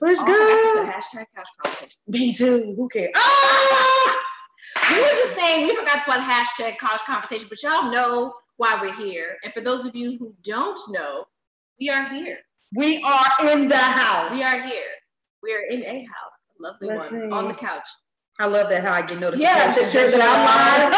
Push Oh, good. that's the hashtag couch conversation. Me too. Who cares? Ah! We were just saying we forgot to put hashtag couch conversation, but y'all know why we're here. And for those of you who don't know, we are here. We are in the house. We are here. We are in a house. A lovely one. On the couch. I love that how I get notifications. Yeah, the church that I'm live.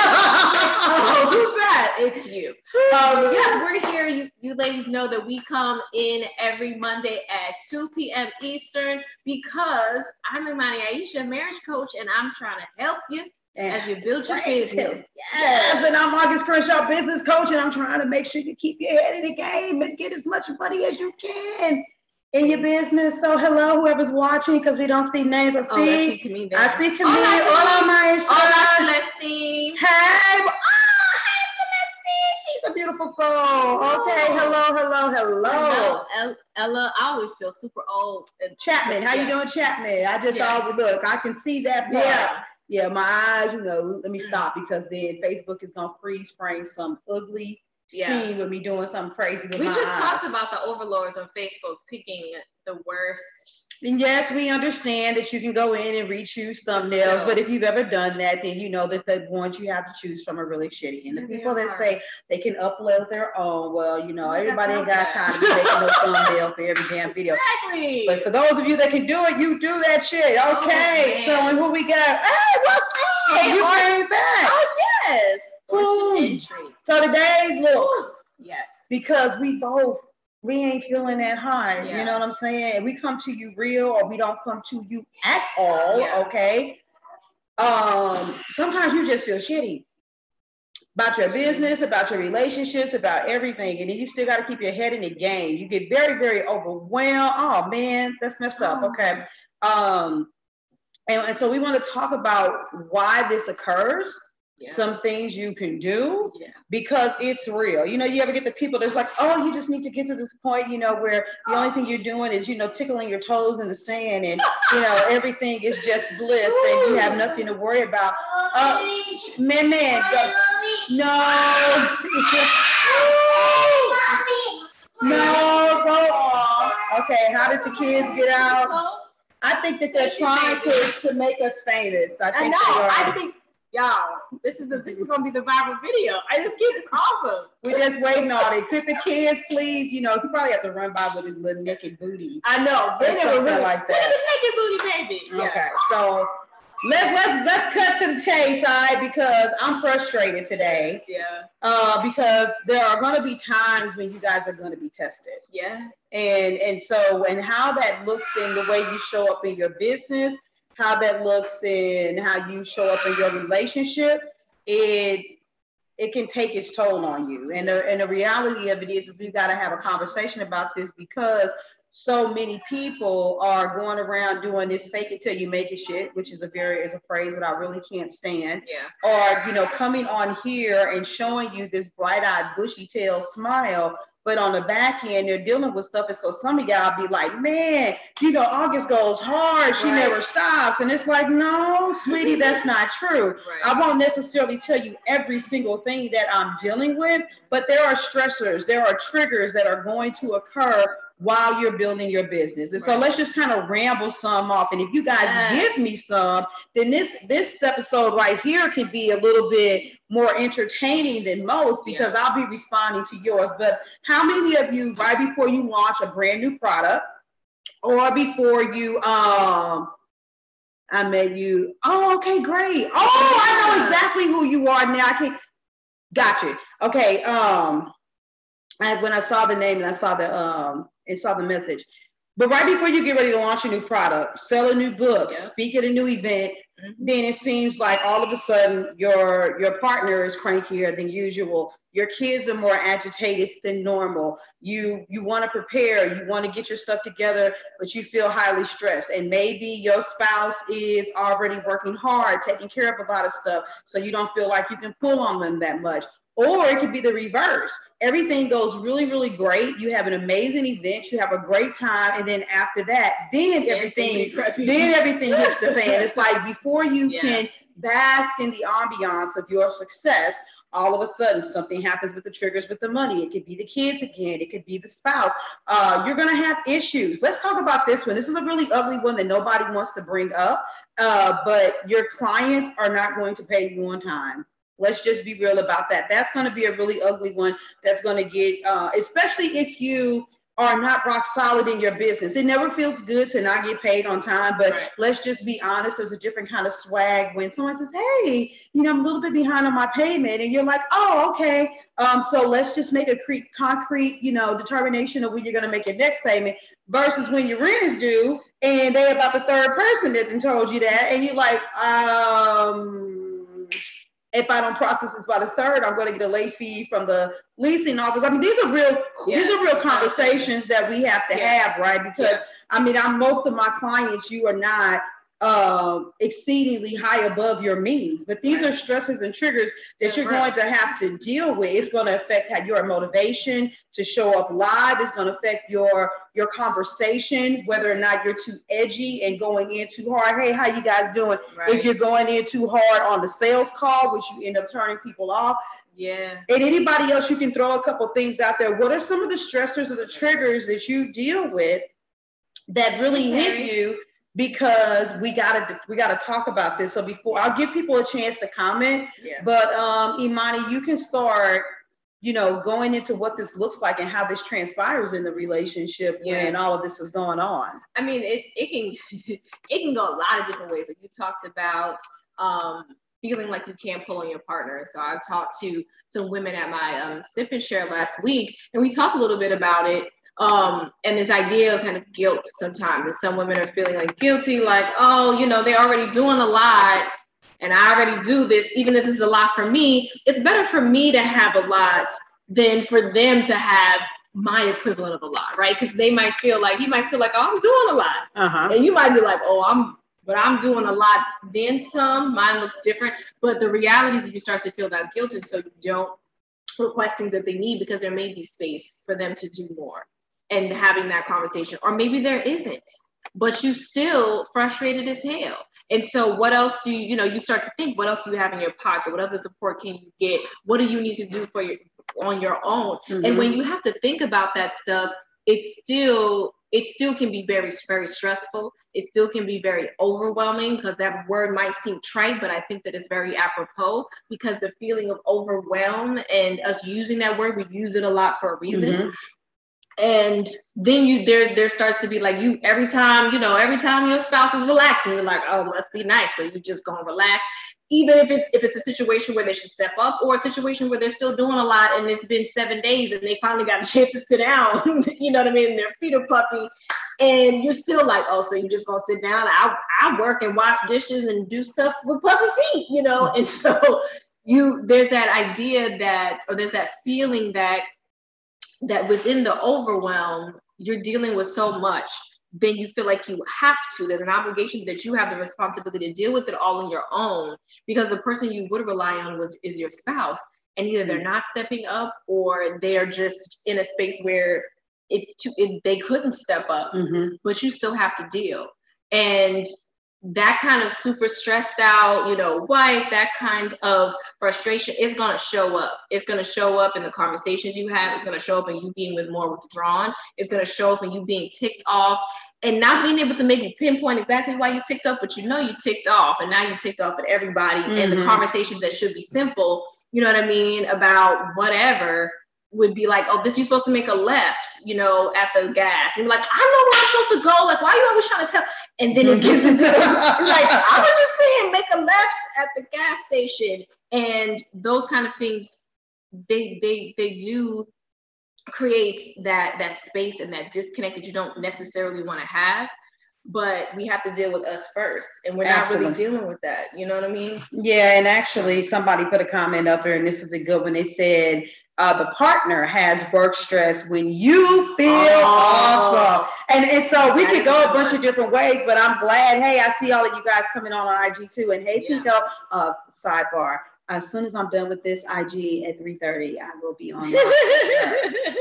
Oh, who's that? It's you. Yes, we're here. You ladies know that we come in every Monday at 2 p.m. Eastern because I'm Imani Aisha, marriage coach, and I'm trying to help you as you build your business. Yes, and I'm August Crenshaw, business coach, and I'm trying to make sure you keep your head in the game and get as much money as you can in your business. So hello, whoever's watching, because we don't see names. I see Camille. Hola, maestra. Hola, Celestine. Hey, Celestine. She's a beautiful soul. Okay, hello. Ella, I always feel super old. Chapman, how you doing, Chapman? I just always look. I can see that part. Yeah, my eyes, let me stop because then Facebook is going to freeze frame some ugly scene with me doing something crazy with my eyes. We just talked about the overlords on Facebook picking the worst. And yes, we understand that you can go in and re-choose thumbnails, but if you've ever done that, then you know that the ones you have to choose from are really shitty. And the people that say they can upload their own, well, everybody ain't got time to be making no thumbnail for every damn video. Exactly. But for those of you that can do it, you do that shit. Okay. So and who we got? Hey, what's up? Hey, you came back. Oh yes. Entry. So today, look. Yes. Because we ain't feeling that high. You know what I'm saying? We come to you real or we don't come to you at all. Okay. Sometimes you just feel shitty about your business, about your relationships, about everything. And then you still got to keep your head in the game. You get very, very overwhelmed. Oh man, that's messed up. Okay. And so we want to talk about why this occurs. Some things you can do because it's real. You ever get the people that's like, oh, you just need to get to this point, where the only thing you're doing is, tickling your toes in the sand and, everything is just bliss and you have nothing to worry about. Man, go. No. No, go on. Okay, how did the kids get out? I think that they're trying to make us famous. I think y'all, this is gonna be the viral video. This kid is awesome. We're just waiting on it. Could the kids please, he probably have to run by with his little naked booty. I know, or something like that. Look at his naked booty, baby. Okay, so let's cut to the chase, all right? Because I'm frustrated today. Because there are going to be times when you guys are going to be tested. And how that looks in the way you show up in your business, how that looks in how you show up in your relationship, it can take its toll on you. And the reality of it is we've got to have a conversation about this because so many people are going around doing this fake it till you make it shit, which is a phrase that I really can't stand. Or, coming on here and showing you this bright-eyed, bushy-tailed smile, but on the back end, they're dealing with stuff. And so some of y'all be like, man, August goes hard. She never stops. And it's like, no, sweetie, that's not true. I won't necessarily tell you every single thing that I'm dealing with, but there are stressors. There are triggers that are going to occur while you're building your business. And so let's just kind of ramble some off. And if you guys give me some, then this episode right here can be a little bit more entertaining than most because I'll be responding to yours. But how many of you, right before you launch a brand new product or before you, I met you, oh, okay, great. Oh, I know exactly who you are now. Got you. Okay. When I saw the name and I saw the message, but right before you get ready to launch a new product, sell a new book, speak at a new event, then it seems like all of a sudden your partner is crankier than usual. Your kids are more agitated than normal. You want to prepare, you want to get your stuff together, but you feel highly stressed. And maybe your spouse is already working hard, taking care of a lot of stuff, so you don't feel like you can pull on them that much. Or it could be the reverse. Everything goes really, really great. You have an amazing event. You have a great time. And then after that, then everything hits the fan. It's like before you can bask in the ambiance of your success, all of a sudden something happens with the triggers with the money. It could be the kids again. It could be the spouse. You're going to have issues. Let's talk about this one. This is a really ugly one that nobody wants to bring up, but your clients are not going to pay you on time. Let's just be real about that. That's going to be a really ugly one. That's going to get, especially if you are not rock solid in your business. It never feels good to not get paid on time, but let's just be honest. There's a different kind of swag when someone says, hey, I'm a little bit behind on my payment. And you're like, oh, okay. So let's just make a concrete, determination of when you're going to make your next payment versus when your rent is due and they about the third person that told you that. And you're like, if I don't process this by the third, I'm going to get a late fee from the leasing office. I mean, these are real conversations that we have to have, right? Because most of my clients, you are not exceedingly high above your means, but these are stresses and triggers that you're going to have to deal with. It's going to affect your motivation to show up live. It's going to affect your conversation, whether or not you're too edgy and going in too hard. Hey, how you guys doing? If you're going in too hard on the sales call, which you end up turning people off. Yeah. And anybody else, you can throw a couple things out there. What are some of the stressors or the triggers that you deal with that really hit you? Because we gotta talk about this. So before I'll give people a chance to comment, but Imani, you can start, going into what this looks like and how this transpires in the relationship when all of this is going on. I mean, it can go a lot of different ways. Like you talked about feeling like you can't pull on your partner. So I talked to some women at my sip and share last week, and we talked a little bit about it. And this idea of kind of guilt sometimes, and some women are feeling like guilty, like, oh, they're already doing a lot and I already do this, even if it's a lot for me. It's better for me to have a lot than for them to have my equivalent of a lot, right? Because he might feel like, oh, I'm doing a lot. And you might be like, oh, I'm doing a lot, then some, mine looks different. But the reality is if you start to feel that guilt, and so you don't request things that they need because there may be space for them to do more. And having that conversation, or maybe there isn't, but you still frustrated as hell. And so what else do you start to think, what else do you have in your pocket? What other support can you get? What do you need to do on your own? And when you have to think about that stuff, it still can be very, very stressful. It still can be very overwhelming, because that word might seem trite, but I think that it's very apropos, because the feeling of overwhelm, and us using that word, we use it a lot for a reason. And then there starts to be like, every time your spouse is relaxing, you're like, oh, must be nice. So you just gonna relax, even if it's a situation where they should step up, or a situation where they're still doing a lot and it's been 7 days and they finally got a chance to sit down, you know what I mean? And their feet are puffy, and you're still like, oh, so you're just gonna sit down? I work and wash dishes and do stuff with puffy feet, And so there's that idea there's that feeling that within the overwhelm, you're dealing with so much, then you feel like you have to. There's an obligation that you have the responsibility to deal with it all on your own, because the person you would rely on is your spouse. And either they're not stepping up, or they are just in a space where they couldn't step up, but you still have to deal. And that kind of super stressed out, wife, that kind of frustration is going to show up. It's going to show up in the conversations you have. It's going to show up in you being more withdrawn. It's going to show up in you being ticked off and not being able to maybe pinpoint exactly why you ticked off, but you ticked off, and now you ticked off at everybody. And the conversations that should be simple, you know what I mean, about whatever, would be like, oh, you're supposed to make a left, at the gas. And you're like, I know where I'm supposed to go. Like, why are you always trying to tell? And then it gets into like, I was just saying, make a left at the gas station. And those kind of things, they do create that space and that disconnect that you don't necessarily want to have. But we have to deal with us first, and we're not really dealing with that. You know what I mean? Yeah, and actually somebody put a comment up here, and this is a good one. They said the partner has work stress when you feel awesome. And so we could go a bunch of different ways, but I'm glad. Hey, I see all of you guys coming on IG too. And hey, Tico, sidebar. As soon as I'm done with this IG at 3:30, I will be on.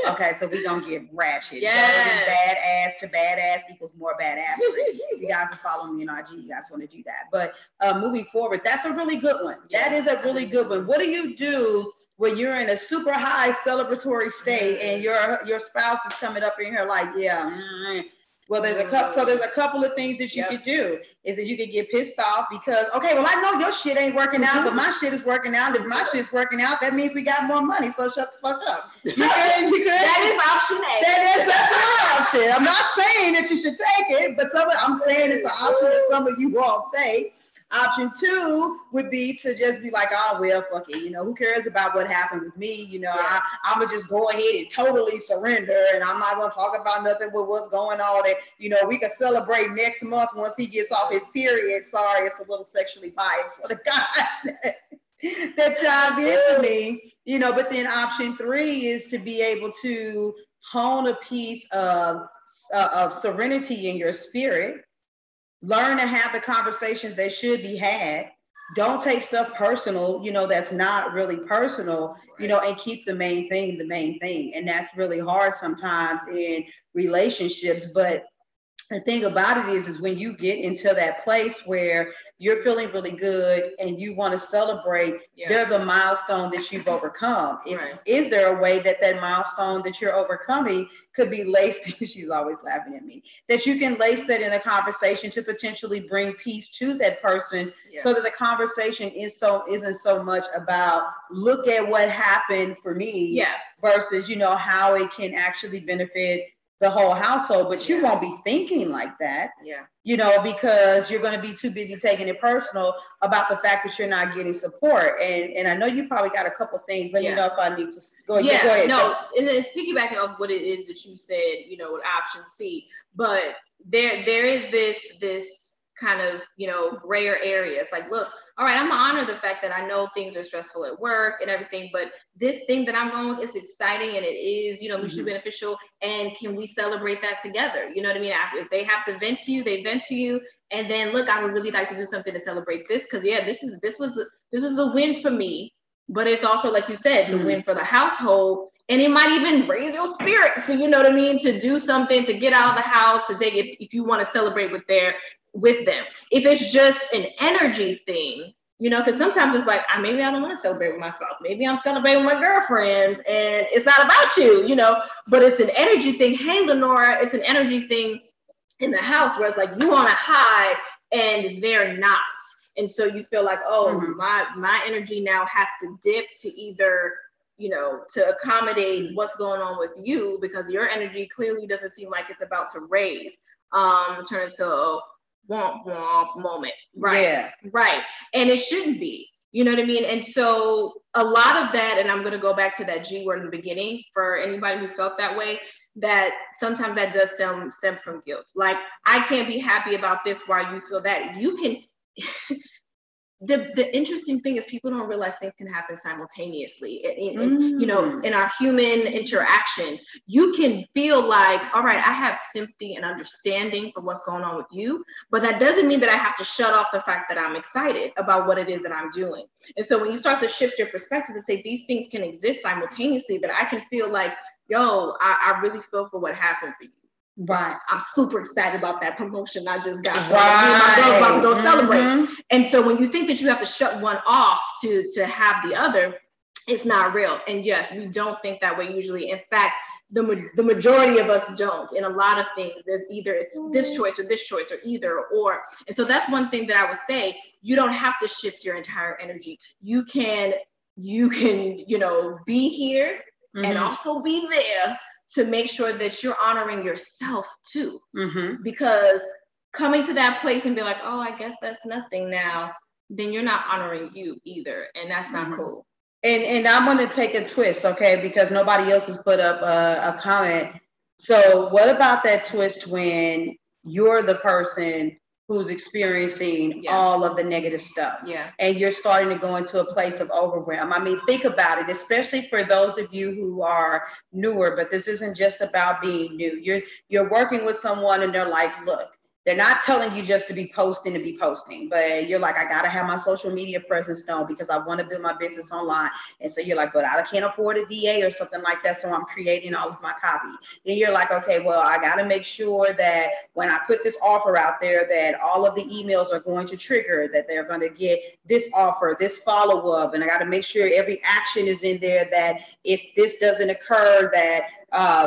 Okay, so we're going to get ratchet. Yes. Badass to badass equals more badass. If you guys are following me on IG, you guys want to do that. But moving forward, that's a really good one. That is a really good one. What do you do when you're in a super high celebratory state and your spouse is coming up in here like, yeah, well, there's a couple of things that you could do. Is that you could get pissed off because, okay, well, I know your shit ain't working out, but my shit is working out. If my shit's working out, that means we got more money. So shut the fuck up. You could. That is option A. That's one option. I'm not saying that you should take it, but I'm saying it's the option that some of you won't take. Option 2 would be to just be like, oh, well, fuck it. Who cares about what happened with me? I'm going to just go ahead and totally surrender. And I'm not going to talk about nothing with what's going on. And, we can celebrate next month once he gets off his period. Sorry, it's a little sexually biased for the guys that chimed into me. But then option 3 is to be able to hone a piece of serenity in your spirit. Learn to have the conversations that should be had. Don't take stuff personal, that's not really personal, and keep the main thing. And that's really hard sometimes in relationships. But the thing about it is when you get into that place where you're feeling really good and you want to celebrate, there's a milestone that you've overcome. Is there a way that milestone that you're overcoming could be laced? She's always laughing at me. That you can lace that in a conversation to potentially bring peace to that person, so that the conversation isn't so much about look at what happened for me, versus how it can actually benefit the whole household. But you won't be thinking like that, because you're going to be too busy taking it personal about the fact that you're not getting support. And I know you probably got a couple things. Let me know if I need to go ahead. Go ahead. No, and it's piggybacking off what it is that you said, with option C. But there is this kind of, grayer area. It's like, look, all right, I'm gonna honor the fact that I know things are stressful at work and everything, but this thing that I'm going with is exciting and it is, mutually beneficial. And can we celebrate that together? You know what I mean? If they have to vent to you, they vent to you. And then look, I would really like to do something to celebrate this, because this was a win for me, but it's also, like you said, the win for the household. And it might even raise your spirits. So you know what I mean? To do something, to get out of the house, to take it, if you want to celebrate with them. If it's just an energy thing, because sometimes it's like, maybe I don't want to celebrate with my spouse. Maybe I'm celebrating with my girlfriends and it's not about you, but it's an energy thing. Hey, Lenora, it's an energy thing in the house where it's like you want to hide and they're not. And so you feel like, my energy now has to dip to either, to accommodate what's going on with you, because your energy clearly doesn't seem like it's about to raise, turn into a womp womp moment. Right. And it shouldn't be, you know what I mean? And so a lot of that, and I'm going to go back to that G word in the beginning for anybody who's felt that way, that sometimes that does stem from guilt. Like, I can't be happy about this while you feel that. You can, the interesting thing is people don't realize things can happen simultaneously. In our human interactions, you can feel like, all right, I have sympathy and understanding for what's going on with you, but that doesn't mean that I have to shut off the fact that I'm excited about what it is that I'm doing. And so when you start to shift your perspective and say these things can exist simultaneously, that I can feel like, yo, I really feel for what happened for you. Right. I'm super excited about that promotion I just got. My girl's about to go celebrate. And so when you think that you have to shut one off to have the other, it's not real. And yes, we don't think that way usually. In fact, the majority of us don't. In a lot of things, there's either it's this choice or either or. And so that's one thing that I would say. You don't have to shift your entire energy. You can be here and also be there, to make sure that you're honoring yourself too. Because coming to that place and be like, oh, I guess that's nothing now, then you're not honoring you either. And that's not cool. And I'm going to take a twist, okay? Because nobody else has put up a comment. So what about that twist when you're the person who's experiencing all of the negative stuff. And you're starting to go into a place of overwhelm. I mean, think about it, especially for those of you who are newer, but this isn't just about being new. You're working with someone and they're like, look, They're not telling you just to be posting to be posting, but you're like, I gotta have my social media presence known because I want to build my business online. And so you're like, but I can't afford a VA or something like that, so I'm creating all of my copy. Then you're like, okay, well, I gotta make sure that when I put this offer out there, that all of the emails are going to trigger, that they're going to get this offer, this follow-up, and I got to make sure every action is in there, that if this doesn't occur, that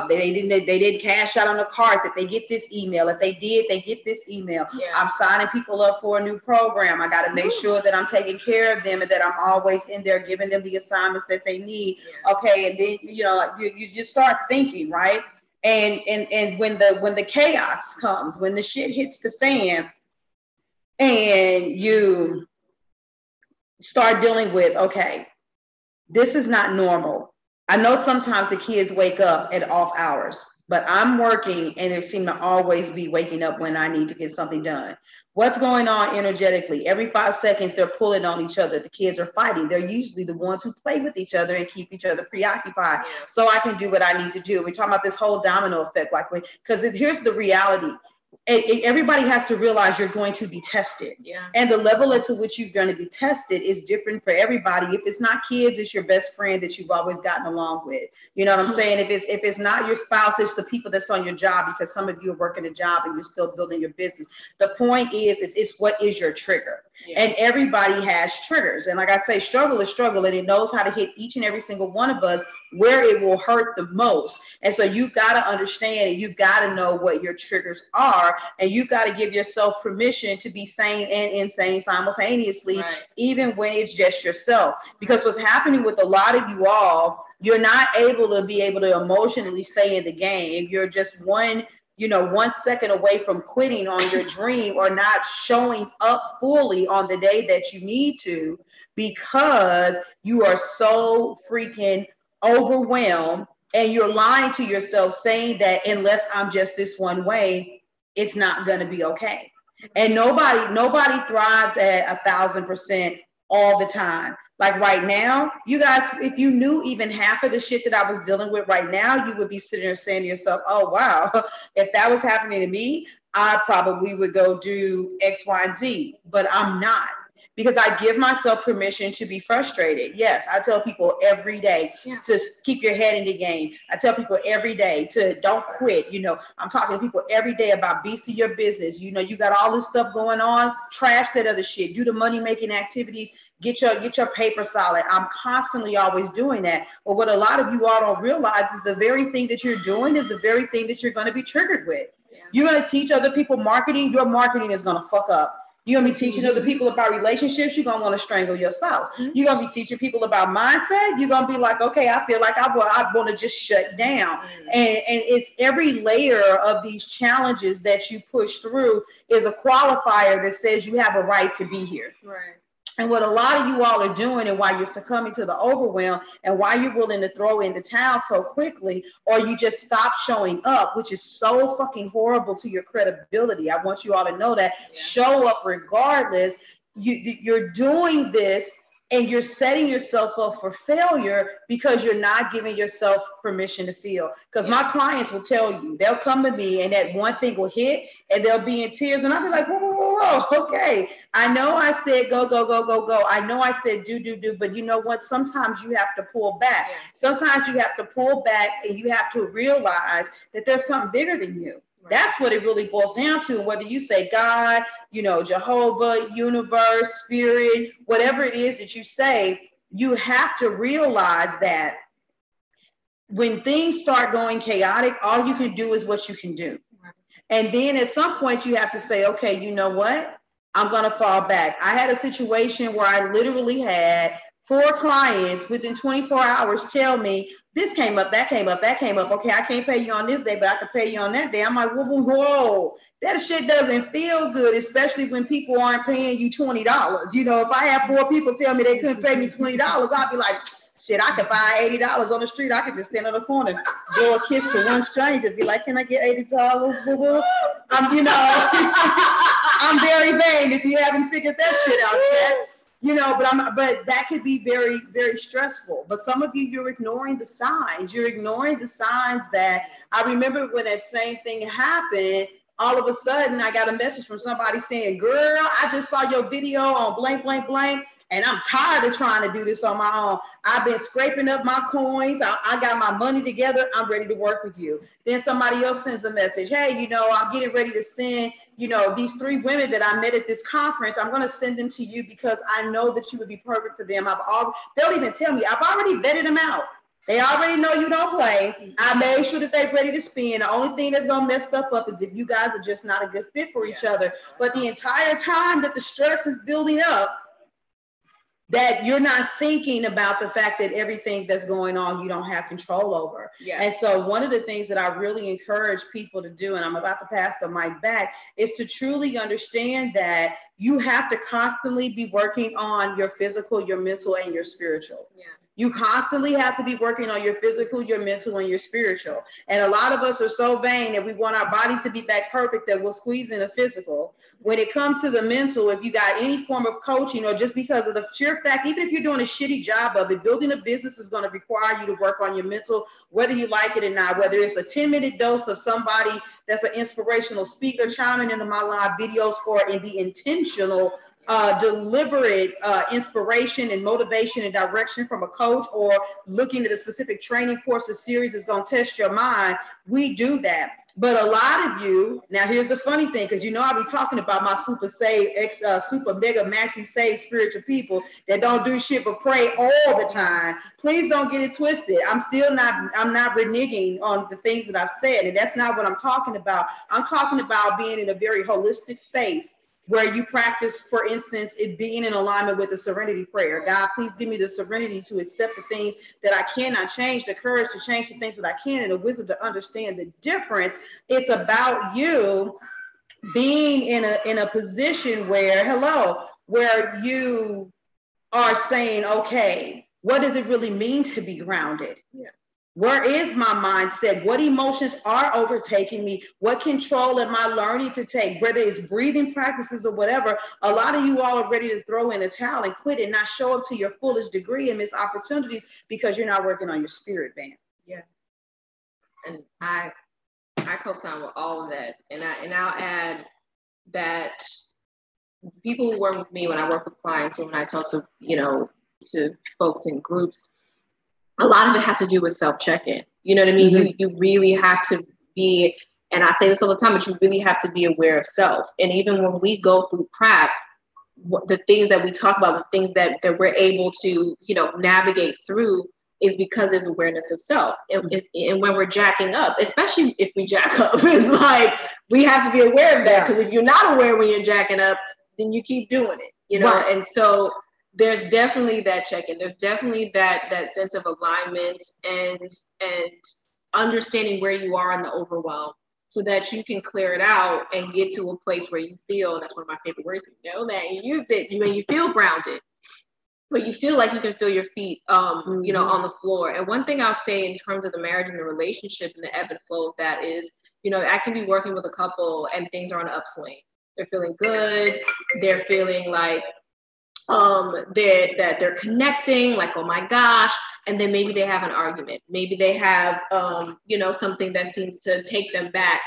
they didn't cash out on the card, that they get this email. If they did, they get this email. Yeah. I'm signing people up for a new program. I got to make sure that I'm taking care of them and that I'm always in there giving them the assignments that they need. Yeah. Okay, and then like you just start thinking, right? And when the chaos comes, when the shit hits the fan, and you start dealing with, okay, this is not normal. I know sometimes the kids wake up at off hours, but I'm working and they seem to always be waking up when I need to get something done. What's going on energetically? Every 5 seconds, they're pulling on each other. The kids are fighting. They're usually the ones who play with each other and keep each other preoccupied. Yeah. So I can do what I need to do. We're talking about this whole domino effect, because here's the reality. Everybody has to realize you're going to be tested. Yeah. And the level to which you're going to be tested is different for everybody. If it's not kids, it's your best friend that you've always gotten along with. You know what I'm saying? If it's not your spouse, it's the people that's on your job, because some of you are working a job and you're still building your business. The point is it's what is your trigger? Yeah. And everybody has triggers. And like I say, struggle is struggle, and it knows how to hit each and every single one of us where it will hurt the most. And so you've got to understand, and you've got to know what your triggers are, and you've got to give yourself permission to be sane and insane simultaneously, right, even when it's just yourself. Because what's happening with a lot of you all, you're not able to emotionally stay in the game. You're just one 1 second away from quitting on your dream, or not showing up fully on the day that you need to, because you are so freaking overwhelmed, and you're lying to yourself saying that unless I'm just this one way, it's not going to be okay. And nobody thrives at 1,000% all the time. Like right now, you guys, if you knew even half of the shit that I was dealing with right now, you would be sitting there saying to yourself, oh, wow, if that was happening to me, I probably would go do X, Y, and Z. But I'm not, because I give myself permission to be frustrated. Yes, I tell people every day to keep your head in the game. I tell people every day to don't quit. I'm talking to people every day about beast of your business. You got all this stuff going on, trash that other shit, do the money-making activities, get your paper solid. I'm constantly always doing that. But what a lot of you all don't realize is the very thing that you're doing is the very thing that you're going to be triggered with. Yeah. You're going to teach other people marketing. Your marketing is going to fuck up. You're going to be teaching other people about relationships. You're going to want to strangle your spouse. You're going to be teaching people about mindset. You're going to be like, okay, I feel like I want to just shut down. And it's every layer of these challenges that you push through is a qualifier that says you have a right to be here. Right. And what a lot of you all are doing, and why you're succumbing to the overwhelm, and why you're willing to throw in the towel so quickly, or you just stop showing up, which is so fucking horrible to your credibility. I want you all to know that. Show up regardless. You're doing this, and you're setting yourself up for failure because you're not giving yourself permission to feel. Because my clients will tell you, they'll come to me and that one thing will hit and they'll be in tears, and I'll be like, whoa, okay. I know I said go, go, go, go, go. I know I said do, but you know what? Sometimes you have to pull back. Sometimes you have to pull back, and you have to realize that there's something bigger than you. Right. That's what it really boils down to. Whether you say God, Jehovah, universe, spirit, whatever it is that you say, you have to realize that when things start going chaotic, all you can do is what you can do. Right. And then at some point you have to say, okay, you know what? I'm going to fall back. I had a situation where I literally had 4 clients within 24 hours tell me, this came up, that came up, that came up. Okay, I can't pay you on this day, but I can pay you on that day. I'm like, whoa, that shit doesn't feel good, especially when people aren't paying you $20. If I have 4 people tell me they couldn't pay me $20, I'd be like, shit, I could buy $80 on the street. I could just stand on the corner, blow a kiss to one stranger, and be like, can I get $80, boo-boo? I'm very vain if you haven't figured that shit out yet. But that could be very, very stressful. But some of you, you're ignoring the signs. You're ignoring the signs that I remember when that same thing happened. all of a sudden I got a message from somebody saying, girl, I just saw your video on blank, blank, blank, and I'm tired of trying to do this on my own. I've been scraping up my coins. I got my money together. I'm ready to work with you. Then somebody else sends a message. Hey, I'm getting ready to send, these 3 women that I met at this conference. I'm going to send them to you because I know that you would be perfect for them. They'll even tell me, I've already vetted them out. They already know you don't play. I made sure that they're ready to spin. The only thing that's going to mess stuff up is if you guys are just not a good fit for each other. But the entire time that the stress is building up, that you're not thinking about the fact that everything that's going on, you don't have control over. Yeah. And so one of the things that I really encourage people to do, and I'm about to pass the mic back, is to truly understand that you have to constantly be working on your physical, your mental, and your spiritual. Yeah. You constantly have to be working on your physical, your mental, and your spiritual. And a lot of us are so vain that we want our bodies to be back perfect that we'll squeeze in a physical. When it comes to the mental, if you got any form of coaching, or just because of the sheer fact, even if you're doing a shitty job of it, building a business is going to require you to work on your mental, whether you like it or not, whether it's a 10-minute dose of somebody that's an inspirational speaker chiming into my live videos, or in the intentional deliberate inspiration and motivation and direction from a coach, or looking at a specific training course or series is going to test your mind. We do that. But a lot of you, now here's the funny thing, because I'll be talking about my super mega maxi save spiritual people that don't do shit but pray all the time. Please don't get it twisted. I'm not reneging on the things that I've said, and that's not what I'm talking about. I'm talking about being in a very holistic space where you practice, for instance, it being in alignment with the serenity prayer. God, please give me the serenity to accept the things that I cannot change, the courage to change the things that I can, and the wisdom to understand the difference. It's about you being in a position where you are saying, okay, what does it really mean to be grounded? Yeah. Where is my mindset? What emotions are overtaking me? What control am I learning to take? Whether it's breathing practices or whatever, a lot of you all are ready to throw in a towel and quit and not show up to your fullest degree and miss opportunities because you're not working on your spirit, man. Yeah. And I co-sign with all of that. And I'll add that people who work with me, when I work with clients and when I talk to, to folks in groups, a lot of it has to do with self-check-in. You know what I mean? Mm-hmm. You really have to be, and I say this all the time, but you really have to be aware of self. And even when we go through prep, the things that we talk about, the things that we're able to, navigate through is because there's awareness of self. And when we're jacking up, especially if we jack up, it's like, we have to be aware of that. Because if you're not aware when you're jacking up, then you keep doing it, Right. And so there's definitely that check-in. There's definitely that sense of alignment and understanding where you are in the overwhelm so that you can clear it out and get to a place where you feel, that's one of my favorite words, that you used it, when you feel grounded, but you feel like you can feel your feet, on the floor. And one thing I'll say in terms of the marriage and the relationship and the ebb and flow of that is, I can be working with a couple and things are on an upswing. They're feeling good. They're feeling like, they're connecting, like, oh my gosh, and then maybe they have an argument. Maybe they have, something that seems to take them back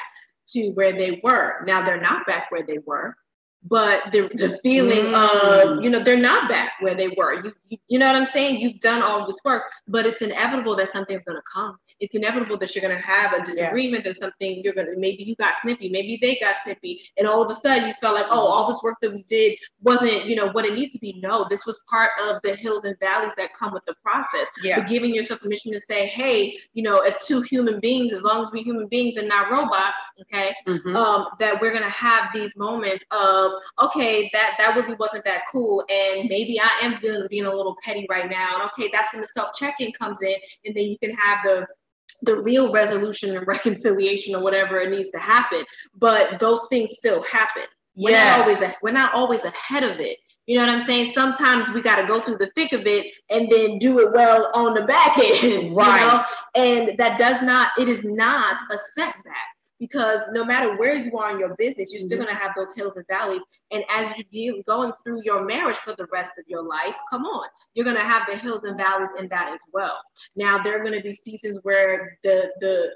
to where they were. Now they're not back where they were, but the feeling of, they're not back where they were. You know what I'm saying? You've done all this work, but it's inevitable that something's going to come. It's inevitable that you're going to have a disagreement, that something maybe you got snippy, maybe they got snippy, and all of a sudden you felt like, oh, all this work that we did wasn't, what it needs to be. No, this was part of the hills and valleys that come with the process. Yeah. But giving yourself permission to say, hey, as two human beings, as long as we're human beings and not robots, okay, that we're going to have these moments of, okay, that really wasn't that cool, and maybe I am being a little petty right now, and okay, that's when the self-check-in comes in, and then you can have the real resolution and reconciliation or whatever it needs to happen. But those things still happen. We're not always ahead of it. You know what I'm saying? Sometimes we got to go through the thick of it and then do it well on the back end, right? And it is not a setback. Because no matter where you are in your business, you're still going to have those hills and valleys. And as you going through your marriage for the rest of your life, come on, you're going to have the hills and valleys in that as well. Now, there are going to be seasons where the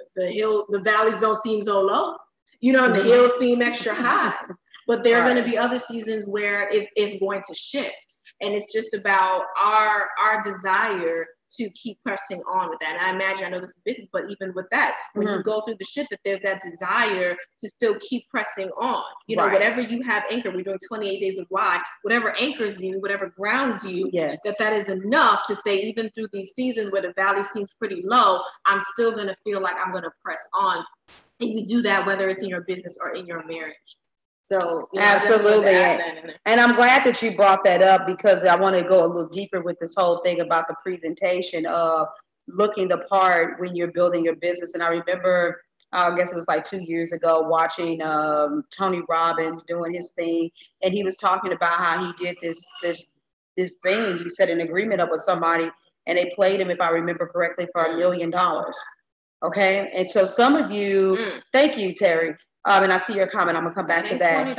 valleys don't seem so low. you know, and the hills seem extra high. But there are going to be other seasons where it's going to shift. And it's just about our desire to keep pressing on with that. And I imagine, I know this is business, but even with that, when you go through the shit, that there's that desire to still keep pressing on. You know, whatever you have anchored, we're doing 28 days of why, whatever anchors you, whatever grounds you, that is enough to say, even through these seasons where the valley seems pretty low, I'm still going to feel like I'm going to press on. And you do that whether it's in your business or in your marriage. So absolutely, and I'm glad that you brought that up, because I want to go a little deeper with this whole thing about the presentation of looking the part when you're building your business. And I remember, I guess it was like 2 years ago, watching Tony Robbins doing his thing, and he was talking about how he did this thing. He set an agreement up with somebody, and they played him, if I remember correctly, for $1 million. Okay, and so some of you, thank you, Terry. And I see your comment. I'm gonna come back to that.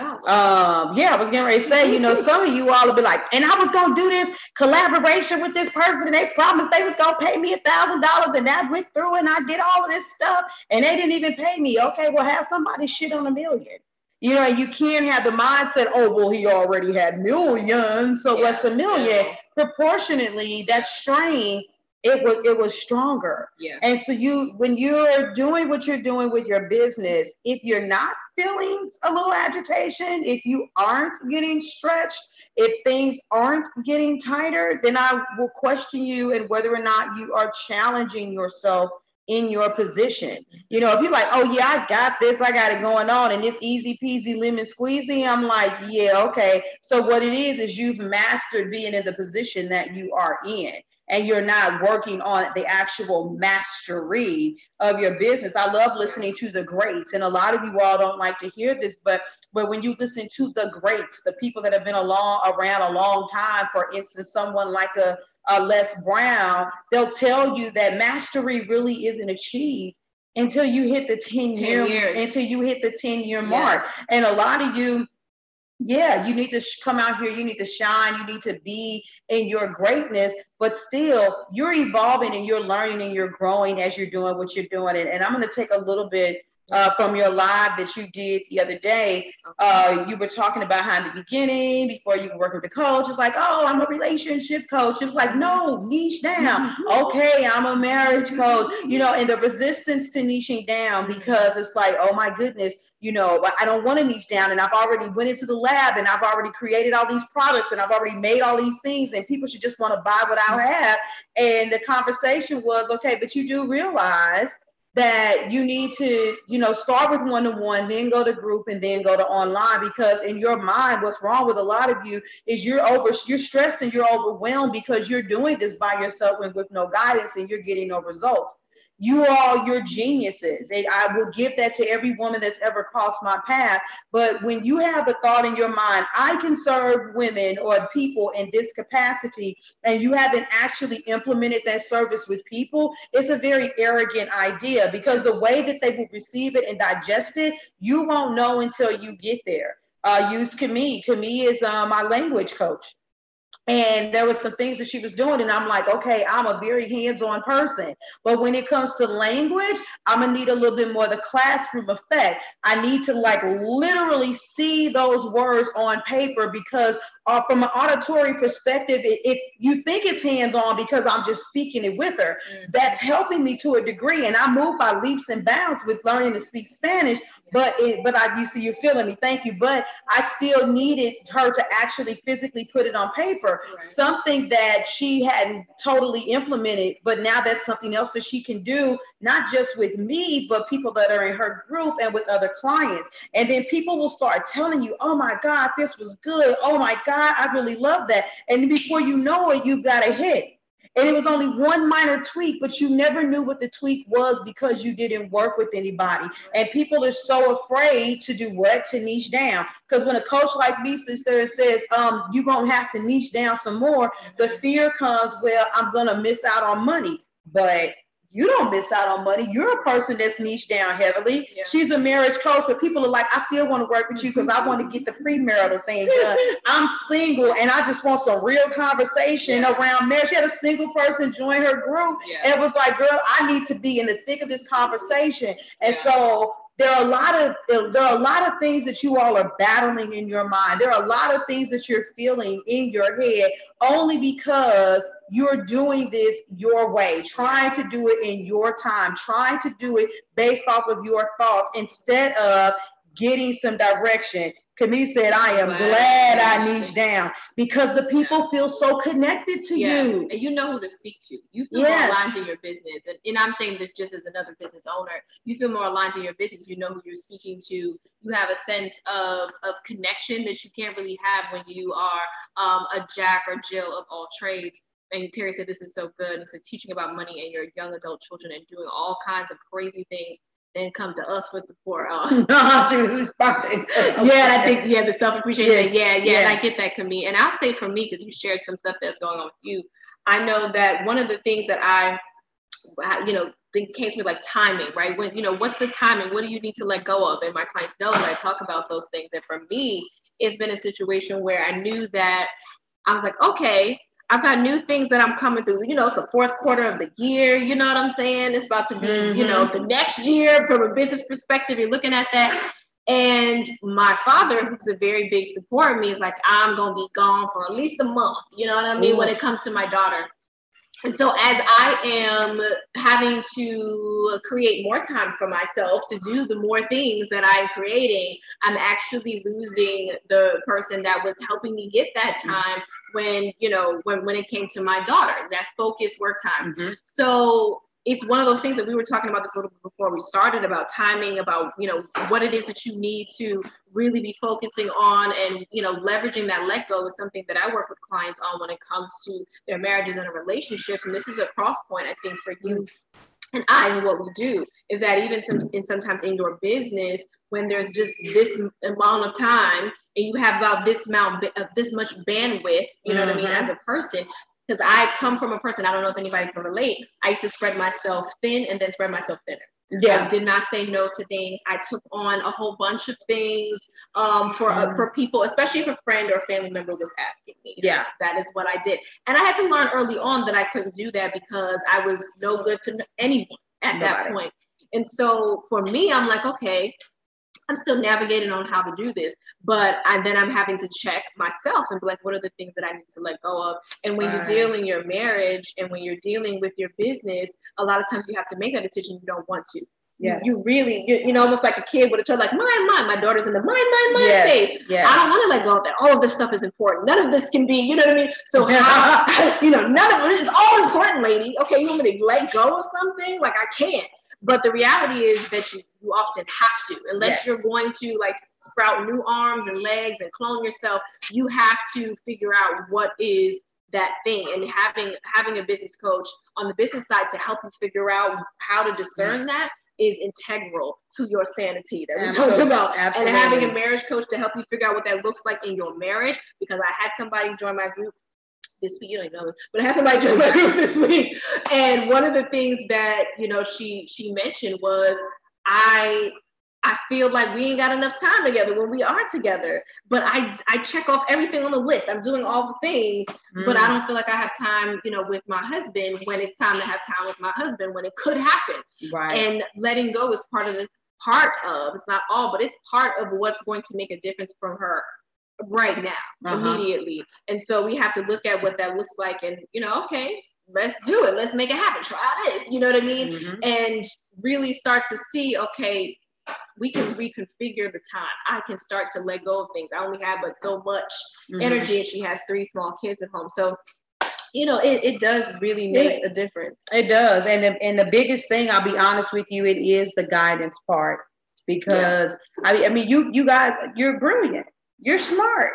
Yeah, I was getting ready to say, you know, some of you all will be like, and I was gonna do this collaboration with this person, and they promised they was gonna pay me $1,000, and that went through, and I did all of this stuff, and they didn't even pay me. Okay, well, have somebody shit on $1 million. You know, you can't have the mindset, oh, well, he already had millions, so what's $1 million? Proportionately, that strain, it was stronger. And so when you're doing what you're doing with your business, if you're not feeling a little agitation, if you aren't getting stretched, if things aren't getting tighter, then I will question you and whether or not you are challenging yourself in your position. You know, if you're like, oh yeah, I got this, I got it going on, and it's easy peasy lemon squeezy, I'm like, yeah, okay. So what it is you've mastered being in the position that you are in, and you're not working on the actual mastery of your business. I love listening to the greats, and a lot of you all don't like to hear this, but when you listen to the greats, the people that have been around a long time, for instance, someone like a Les Brown, they'll tell you that mastery really isn't achieved until you hit the 10 years, until you hit the 10-year mark. And a lot of you, you need to come out here, you need to shine, you need to be in your greatness, but still you're evolving and you're learning and you're growing as you're doing what you're doing. And I'm going to take a little bit from your live that you did the other day. You were talking about how in the beginning, before you were working with the coach, it's like, oh, I'm a relationship coach. It was like, no, niche down. Okay, I'm a marriage coach, you know, and the resistance to niching down, because it's like, oh my goodness, you know, I don't want to niche down, and I've already went into the lab, and I've already created all these products, and I've already made all these things, and people should just want to buy what I have. And the conversation was, okay, but you do realize that you need to, you know, start with one-to-one, then go to group, and then go to online, because in your mind, what's wrong with a lot of you is you're stressed and you're overwhelmed because you're doing this by yourself and with no guidance, and you're getting no results. You're geniuses, and I will give that to every woman that's ever crossed my path. But when you have a thought in your mind, I can serve women or people in this capacity, and you haven't actually implemented that service with people, it's a very arrogant idea, because the way that they will receive it and digest it, you won't know until you get there. Use Camille. Camille is my language coach. And there were some things that she was doing, and I'm like, okay, I'm a very hands-on person, but when it comes to language, I'm gonna need a little bit more of the classroom effect. I need to like literally see those words on paper, because from an auditory perspective, if you think it's hands-on because I'm just speaking it with her, that's helping me to a degree, and I move by leaps and bounds with learning to speak Spanish. But you see, you're feeling me, thank you. But I still needed her to actually physically put it on paper, something that she hadn't totally implemented. But now that's something else that she can do, not just with me, but people that are in her group and with other clients. And then people will start telling you, oh my God, this was good. Oh my God, I really love that. And before you know it, you've got a hit. And it was only one minor tweak, but you never knew what the tweak was because you didn't work with anybody. And people are so afraid to do what? To niche down. Because when a coach like me sits there and says, you're going to have to niche down some more, the fear comes, well, I'm going to miss out on money. But you don't miss out on money. You're a person that's niche down heavily. She's a marriage coach, but people are like, I still want to work with you because I want to get the premarital thing done. I'm single and I just want some real conversation around marriage. She had a single person join her group and was like, girl, I need to be in the thick of this conversation. And so there are a lot of things that you all are battling in your mind. There are a lot of things that you're feeling in your head only because you're doing this your way, trying to do it in your time, trying to do it based off of your thoughts instead of getting some direction. Camille said, I am glad I niche down, because the people feel so connected to you. And you know who to speak to. You feel more aligned to your business. And I'm saying this just as another business owner. You feel more aligned to your business. You know who you're speaking to. You have a sense of connection that you can't really have when you are a Jack or Jill of all trades. And Terry said, this is so good. He said, teaching about money and your young adult children and doing all kinds of crazy things, then come to us for support. She was responding. I think, the self-appreciation. And I get that, Camille. And I'll say for me, because you shared some stuff that's going on with you, I know that one of the things that I think came to me, like timing, right? When, what's the timing? What do you need to let go of? And my clients know that I talk about those things. And for me, it's been a situation where I knew that I was like, okay, I've got new things that I'm coming through. It's the fourth quarter of the year. You know what I'm saying? It's about to be, the next year from a business perspective. You're looking at that. And my father, who's a very big supporter of me, is like, I'm going to be gone for at least a month. You know what I mean? When it comes to my daughter. And so as I am having to create more time for myself to do the more things that I'm creating, I'm actually losing the person that was helping me get that time when it came to my daughters, that focused work time. So it's one of those things that we were talking about this a little bit before we started, about timing, about, what it is that you need to really be focusing on, and, leveraging that let go is something that I work with clients on when it comes to their marriages and relationships. And this is a cross point, I think, for you and I, and what we do is that even sometimes in your business, when there's just this amount of time and you have about this much bandwidth, you know what I mean, as a person. Because I come from a person, I don't know if anybody can relate. I used to spread myself thin and then spread myself thinner. I did not say no to things. I took on a whole bunch of things for people, especially if a friend or a family member was asking me. That is what I did. And I had to learn early on that I couldn't do that because I was no good to anyone at that point. And so for me, I'm like, okay, I'm still navigating on how to do this, but then I'm having to check myself and be like, what are the things that I need to let go of? And when you're dealing your marriage and when you're dealing with your business, a lot of times you have to make that decision you don't want to. You really, almost like a kid with a child, like mine. My daughter's in the mine phase. I don't want to let go of that. All of this stuff is important. None of this can be, you know what I mean? So how, none of it is all important, lady. Okay, you want me to let go of something? Like I can't. But the reality is that you often have to, unless you're going to like sprout new arms and legs and clone yourself, you have to figure out what is that thing. And having a business coach on the business side to help you figure out how to discern that is integral to your sanity that we talked about. And having a marriage coach to help you figure out what that looks like in your marriage, because I had somebody join my group this week, you don't even know this, but I had somebody join my group this week. And one of the things that, she mentioned was, I feel like we ain't got enough time together when we are together, but I check off everything on the list. I'm doing all the things, but I don't feel like I have time, with my husband when it's time to have time with my husband, when it could happen. And letting go is part of, it's not all, but it's part of what's going to make a difference for her right now, immediately. And so we have to look at what that looks like and, okay, let's do it. Let's make it happen. Try this, you know what I mean? And really start to see, okay, we can reconfigure the time. I can start to let go of things. I only have but so much energy, and she has 3 small kids at home. So, it does really make a difference. It does. And the biggest thing, I'll be honest with you, it is the guidance part. Because I mean, you guys, you're brilliant. You're smart.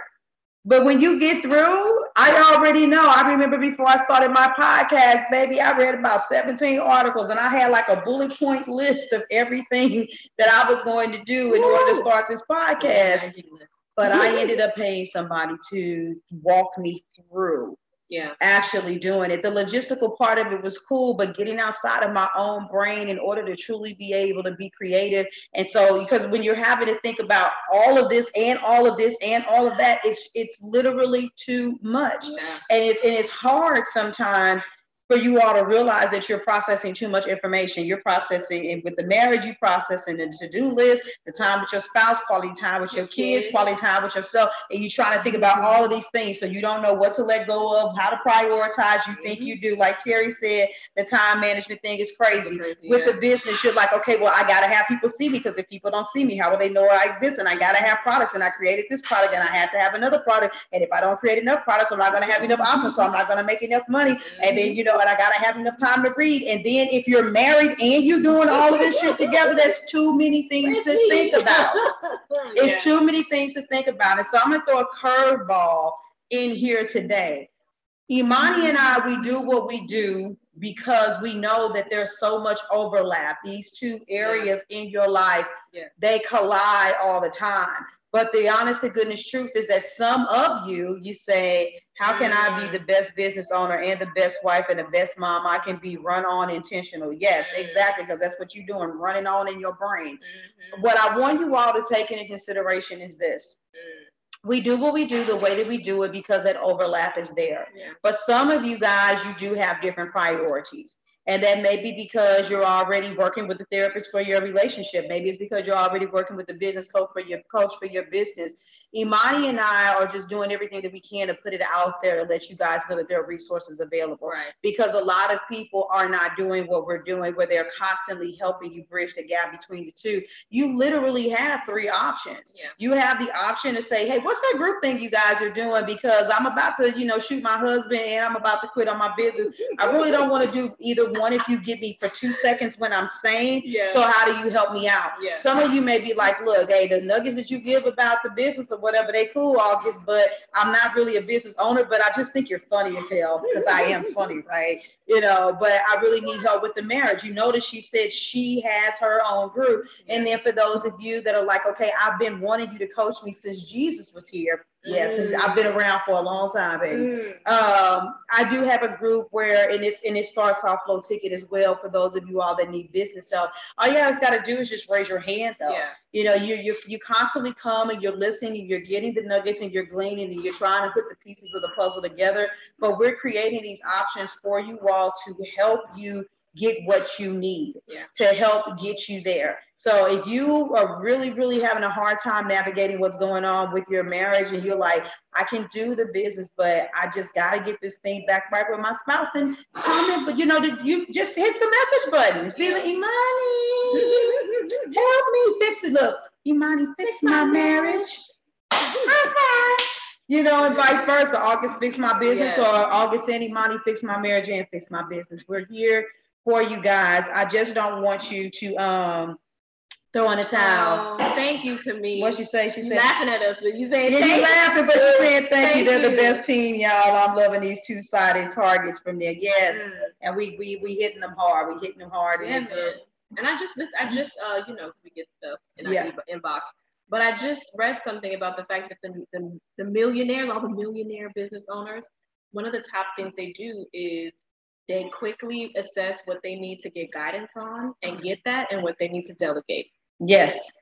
But when you get through, I already know. I remember before I started my podcast, baby, I read about 17 articles and I had like a bullet point list of everything that I was going to do in order to start this podcast. But I ended up paying somebody to walk me through actually doing it. The logistical part of it was cool, but getting outside of my own brain in order to truly be able to be creative. And so, because when you're having to think about all of this and all of this and all of that, it's literally too much. And it's hard sometimes for you all to realize that you're processing too much information. You're processing it with the marriage, you processing the to-do list, the time with your spouse, quality time with your kids, quality time with yourself, and you're trying to think about all of these things. So you don't know what to let go of, how to prioritize. You think you do. Like Terry said, the time management thing is crazy. With the business, you're like, okay, well, I gotta have people see me, because if people don't see me, how will they know I exist? And I gotta have products, and I created this product, and I have to have another product. And if I don't create enough products, I'm not gonna have enough options, so I'm not gonna make enough money. And then, you know, and I gotta have enough time to read. And then if you're married and you're doing all of this shit together, that's too many things to think about. It's too many things to think about. And so I'm gonna throw a curveball in here today. Imani and I, we do what we do because we know that there's so much overlap. These two areas in your life, they collide all the time. But the honest to goodness truth is that some of you say, how can I be the best business owner and the best wife and the best mom? I can be run on intentional. Yes, exactly, because that's what you're doing, running on in your brain. What I want you all to take into consideration is this. We do what we do the way that we do it because that overlap is there. But some of you guys, you do have different priorities. And that may be because you're already working with the therapist for your relationship. Maybe it's because you're already working with the business coach for your business. Imani and I are just doing everything that we can to put it out there to let you guys know that there are resources available. Because a lot of people are not doing what we're doing, where they're constantly helping you bridge the gap between the two. You literally have three options. You have the option to say, hey, what's that group thing you guys are doing? Because I'm about to, you know, shoot my husband and I'm about to quit on my business. I really don't want to do either one if you give me for 2 seconds when I'm sane. So how do you help me out? Some of you may be like, look, hey, the nuggets that you give about the business or whatever, they cool, August, but I'm not really a business owner, but I just think you're funny as hell, because I am funny, right? You know, but I really need help with the marriage. You notice she said she has her own group. And then for those of you that are like, okay, I've been wanting you to coach me since Jesus was here. Yes, I've been around for a long time, baby. I do have a group where, and it starts off low ticket as well for those of you all that need business help. All you guys got to do is just raise your hand, though. You know, you constantly come and you're listening, and you're getting the nuggets, and you're gleaning, and you're trying to put the pieces of the puzzle together. But we're creating these options for you all to help you get what you need, to help get you there. So if you are really, really having a hard time navigating what's going on with your marriage, and you're like, I can do the business, but I just got to get this thing back right with my spouse, then comment, but you know, you just hit the message button. Be like, Imani, help me fix it. Look, Imani, fix my marriage. You know, and vice versa. August, fix my business, or August and Imani, fix my marriage and fix my business. We're here for you guys. I just don't want you to throw in a towel. Thank you, Camille. What she say? She said, laughing at us, but you saying you laughing, but you saying thank you. They're the best team, y'all. I'm loving these two-sided targets from there. Yes, and we hitting them hard. We hitting them hard. Man. And I just you know, we get stuff in our inbox. But I just read something about the fact that the millionaires, all the millionaire business owners, one of the top things they do is they quickly assess what they need to get guidance on and get that, and what they need to delegate. Yes.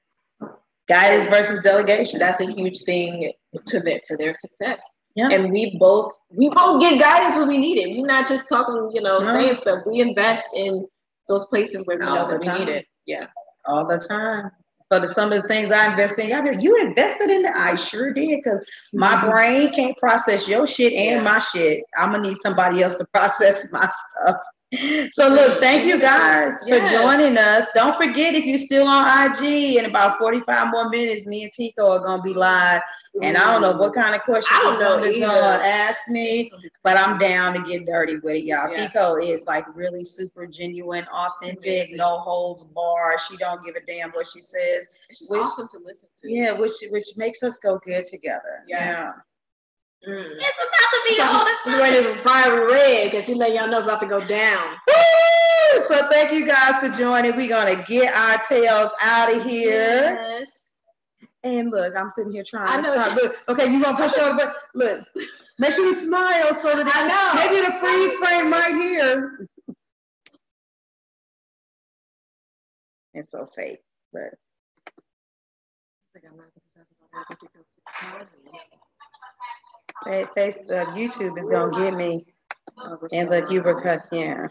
Guidance versus delegation. That's a huge thing to their success. And we both get guidance when we need it. We're not just talking, you know, saying stuff. We invest in those places where we know that we need it. All the time. But some of the things I invest in, y'all be like, you invested in it? I sure did, because my brain can't process your shit and my shit. I'm gonna need somebody else to process my stuff. So look, thank you guys for joining us. Don't forget, if you're still on IG, in about 45 more minutes, me and Tico are gonna be live. And I don't know what kind of questions he's gonna ask me, but I'm down to get dirty with it, y'all. Tico is like really super genuine, authentic, no holds barred. She don't give a damn what she says. It's awesome to listen to. Yeah, which makes us go good together. It's about to be on. It's ready to fire red, because you let y'all know it's about to go down. Woo! So thank you guys for joining. We're gonna get our tails out of here. Yes. And look, I'm sitting here trying to stop. Look, okay, you gonna push over, but look, make sure you smile so that I know. Maybe the freeze frame right here. It's so fake, but. Facebook, YouTube is gonna get me. And look, you were cut, yeah.